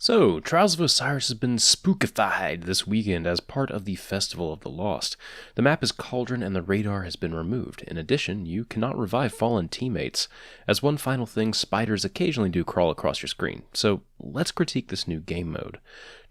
So, Trials of Osiris has been spookified this weekend as part of the Festival of the Lost. The map is Cauldron and the radar has been removed. In addition, you cannot revive fallen teammates. As one final thing, spiders occasionally do crawl across your screen. So, let's critique this new game mode.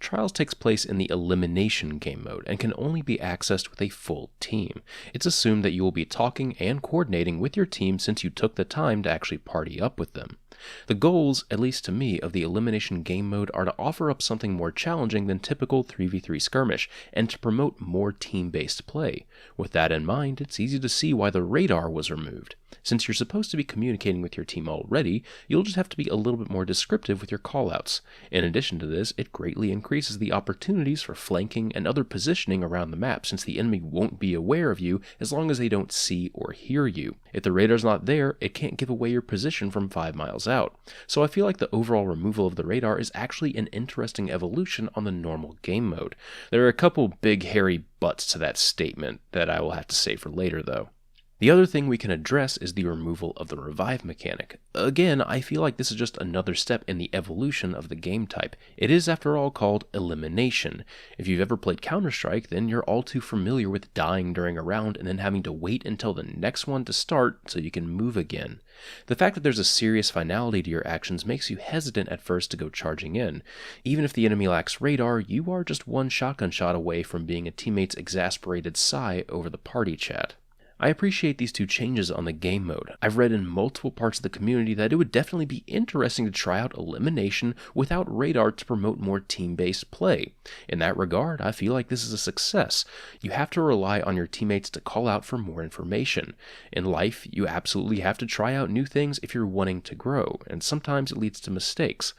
Trials takes place in the Elimination game mode and can only be accessed with a full team. It's assumed that you will be talking and coordinating with your team since you took the time to actually party up with them. The goals, at least to me, of the Elimination game mode are to offer up something more challenging than typical 3v3 skirmish, and to promote more team-based play. With that in mind, it's easy to see why the radar was removed. Since you're supposed to be communicating with your team already, you'll just have to be a little bit more descriptive with your callouts. In addition to this, it greatly increases the opportunities for flanking and other positioning around the map, since the enemy won't be aware of you as long as they don't see or hear you. If the radar's not there, it can't give away your position from 5 miles out. So I feel like the overall removal of the radar is actually an interesting evolution on the normal game mode. There are a couple big hairy buts to that statement that I will have to save for later though. The other thing we can address is the removal of the revive mechanic. Again, I feel like this is just another step in the evolution of the game type. It is, after all, called elimination. If you've ever played Counter-Strike, then you're all too familiar with dying during a round and then having to wait until the next one to start so you can move again. The fact that there's a serious finality to your actions makes you hesitant at first to go charging in. Even if the enemy lacks radar, you are just one shotgun shot away from being a teammate's exasperated sigh over the party chat. I appreciate these two changes on the game mode. I've read in multiple parts of the community that it would definitely be interesting to try out elimination without radar to promote more team-based play. In that regard, I feel like this is a success. You have to rely on your teammates to call out for more information. In life, you absolutely have to try out new things if you're wanting to grow, and sometimes it leads to mistakes.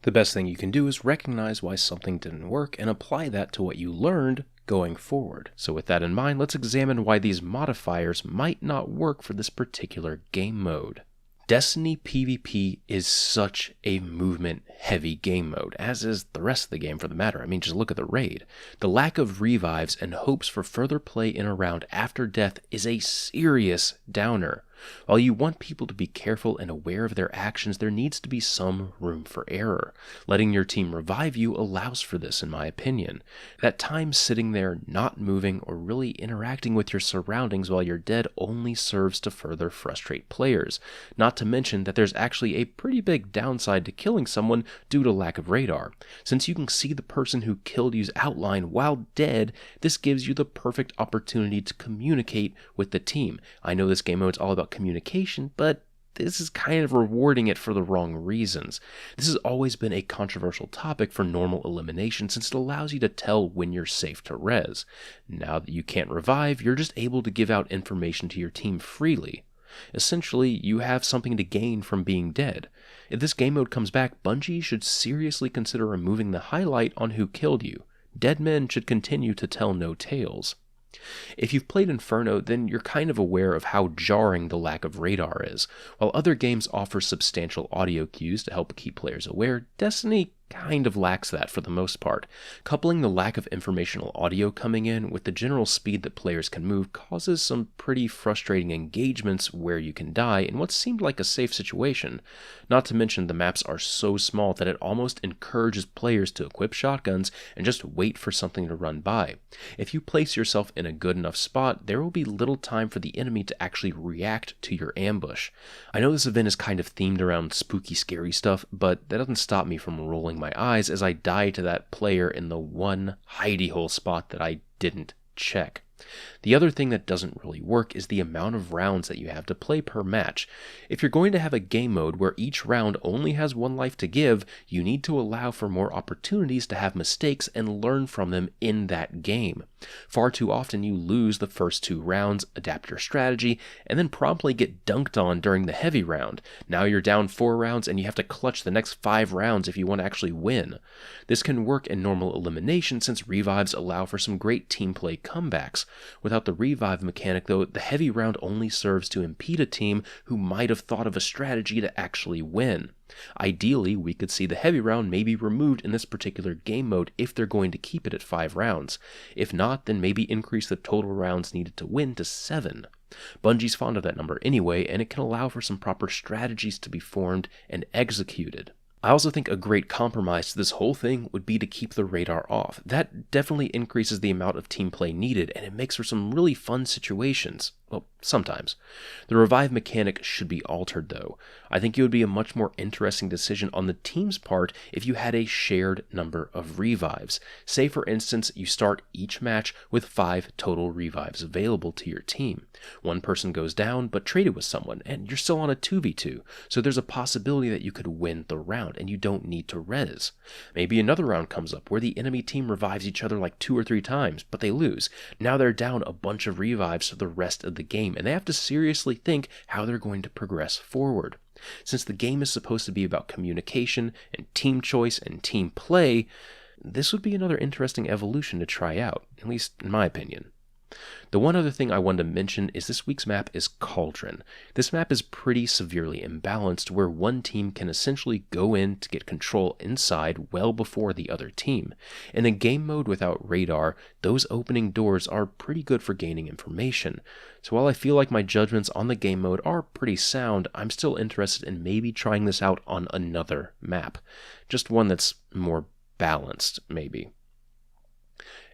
The best thing you can do is recognize why something didn't work and apply that to what you learned going forward. So with that in mind, let's examine why these modifiers might not work for this particular game mode. Destiny PvP is such a movement-heavy game mode, as is the rest of the game for the matter. I mean, just look at the raid. The lack of revives and hopes for further play in a round after death is a serious downer. While you want people to be careful and aware of their actions, there needs to be some room for error. Letting your team revive you allows for this, in my opinion. That time sitting there, not moving, or really interacting with your surroundings while you're dead only serves to further frustrate players. Not to mention that there's actually a pretty big downside to killing someone due to lack of radar. Since you can see the person who killed you's outline while dead, this gives you the perfect opportunity to communicate with the team. I know this game mode's all about communication, but this is kind of rewarding it for the wrong reasons. This has always been a controversial topic for normal elimination since it allows you to tell when you're safe to res. Now that you can't revive, you're just able to give out information to your team freely. Essentially, you have something to gain from being dead. If this game mode comes back, Bungie should seriously consider removing the highlight on who killed you. Dead men should continue to tell no tales. If you've played Inferno, then you're kind of aware of how jarring the lack of radar is. While other games offer substantial audio cues to help keep players aware, Destiny kind of lacks that for the most part. Coupling the lack of informational audio coming in with the general speed that players can move causes some pretty frustrating engagements where you can die in what seemed like a safe situation. Not to mention the maps are so small that it almost encourages players to equip shotguns and just wait for something to run by. If you place yourself in a good enough spot, there will be little time for the enemy to actually react to your ambush. I know this event is kind of themed around spooky, scary stuff, but that doesn't stop me from rolling my eyes as I die to that player in the one hidey hole spot that I didn't check. The other thing that doesn't really work is the amount of rounds that you have to play per match. If you're going to have a game mode where each round only has one life to give, you need to allow for more opportunities to have mistakes and learn from them in that game. Far too often you lose the first 2 rounds, adapt your strategy, and then promptly get dunked on during the heavy round. Now you're down 4 rounds and you have to clutch the next 5 rounds if you want to actually win. This can work in normal elimination since revives allow for some great team play comebacks. Without the revive mechanic though, the heavy round only serves to impede a team who might have thought of a strategy to actually win. Ideally, we could see the heavy round maybe removed in this particular game mode if they're going to keep it at 5 rounds. If not, then maybe increase the total rounds needed to win to 7. Bungie's fond of that number anyway, and it can allow for some proper strategies to be formed and executed. I also think a great compromise to this whole thing would be to keep the radar off. That definitely increases the amount of team play needed, and it makes for some really fun situations. Well, sometimes. The revive mechanic should be altered, though. I think it would be a much more interesting decision on the team's part if you had a shared number of revives. Say, for instance, you start each match with 5 total revives available to your team. One person goes down, but traded with someone, and you're still on a 2v2, so there's a possibility that you could win the round, and you don't need to res. Maybe another round comes up where the enemy team revives each other like 2 or 3 times, but they lose. Now they're down a bunch of revives for the rest of the game, and they have to seriously think how they're going to progress forward. Since the game is supposed to be about communication and team choice and team play, this would be another interesting evolution to try out, at least in my opinion. The one other thing I wanted to mention is this week's map is Cauldron. This map is pretty severely imbalanced, where one team can essentially go in to get control inside well before the other team. In a game mode without radar, those opening doors are pretty good for gaining information. So while I feel like my judgments on the game mode are pretty sound, I'm still interested in maybe trying this out on another map. Just one that's more balanced, maybe.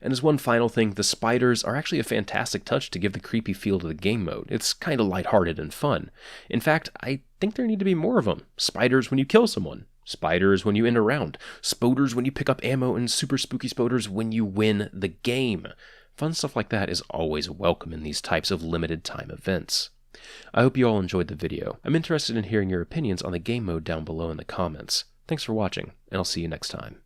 And as one final thing, the spiders are actually a fantastic touch to give the creepy feel to the game mode. It's kind of lighthearted and fun. In fact, I think there need to be more of them. Spiders when you kill someone. Spiders when you end a round. Spoders when you pick up ammo, and super spooky spoders when you win the game. Fun stuff like that is always welcome in these types of limited time events. I hope you all enjoyed the video. I'm interested in hearing your opinions on the game mode down below in the comments. Thanks for watching, and I'll see you next time.